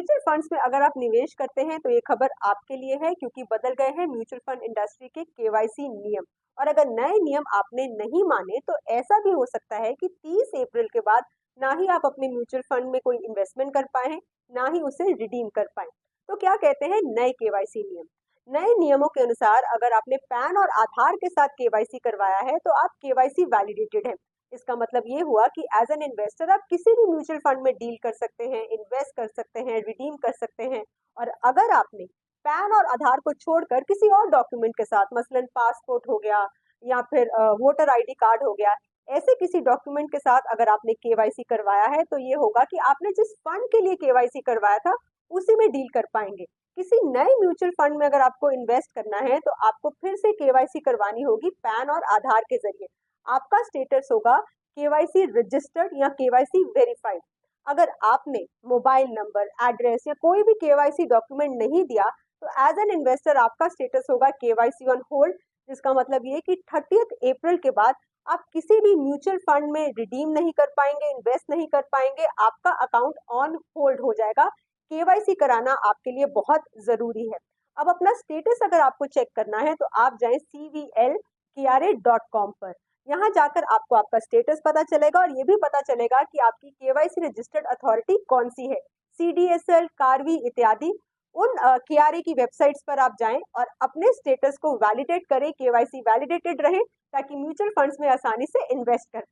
Mutual funds में अगर आप निवेश करते हैं तो ये खबर आपके लिए है, क्योंकि बदल गए हैं म्यूचुअल फंड इंडस्ट्री के केवाईसी नियम। और अगर नए नियम आपने नहीं माने तो ऐसा भी हो सकता है कि 30 अप्रैल के बाद ना ही आप अपने म्यूचुअल फंड में कोई इन्वेस्टमेंट कर पाए हैं, ना ही उसे रिडीम कर पाए। तो क्या कहते हैं नए केवाईसी नियम? नए नियमों के अनुसार अगर आपने पैन और आधार के साथ केवाईसी करवाया है तो आप केवाईसी वैलिडेटेड है। इसका मतलब ये हुआ कि एज एन इन्वेस्टर आप किसी भी म्यूचुअल फंड में डील कर सकते हैं, इन्वेस्ट कर सकते हैं, रिडीम कर सकते हैं। और अगर आपने पैन और आधार को छोड़कर किसी और डॉक्यूमेंट के साथ, मसलन पासपोर्ट हो गया या फिर वोटर आईडी कार्ड हो गया, ऐसे किसी डॉक्यूमेंट के साथ अगर आपने केवाईसी करवाया है तो ये होगा कि आपने जिस फंड के लिए केवाईसी करवाया था उसी में डील कर पाएंगे। किसी नए म्यूचुअल फंड में अगर आपको इन्वेस्ट करना है तो आपको फिर से केवाईसी करवानी होगी पैन और आधार के जरिए। आपका स्टेटस होगा केवाईसी रजिस्टर्ड या केवाईसी वेरीफाइड। अगर आपने मोबाइल नंबर, एड्रेस या कोई भी केवाईसी डॉक्यूमेंट नहीं दिया तो एज एन इन्वेस्टर आपका स्टेटस होगा केवाईसी ऑन होल्ड, जिसका मतलब ये कि 30 अप्रैल के बाद आप किसी भी म्यूचुअल फंड में रिडीम नहीं कर पाएंगे, इन्वेस्ट नहीं कर पाएंगे, आपका अकाउंट ऑन होल्ड हो जाएगा। केवाईसी कराना आपके लिए बहुत जरूरी है। अब अपना स्टेटस अगर आपको चेक करना है तो आप जाएं cvlkra.com पर। यहाँ जाकर आपको आपका स्टेटस पता चलेगा और ये भी पता चलेगा कि आपकी केवाईसी रजिस्टर्ड अथॉरिटी कौन सी है। सीडीएसएल, कार्वी इत्यादि उन केआरए की वेबसाइट्स पर आप जाएं और अपने स्टेटस को वैलिडेट करें, केवाईसी वैलिडेटेड रहे, ताकि म्यूचुअल फंड्स में आसानी से इन्वेस्ट कर पाए।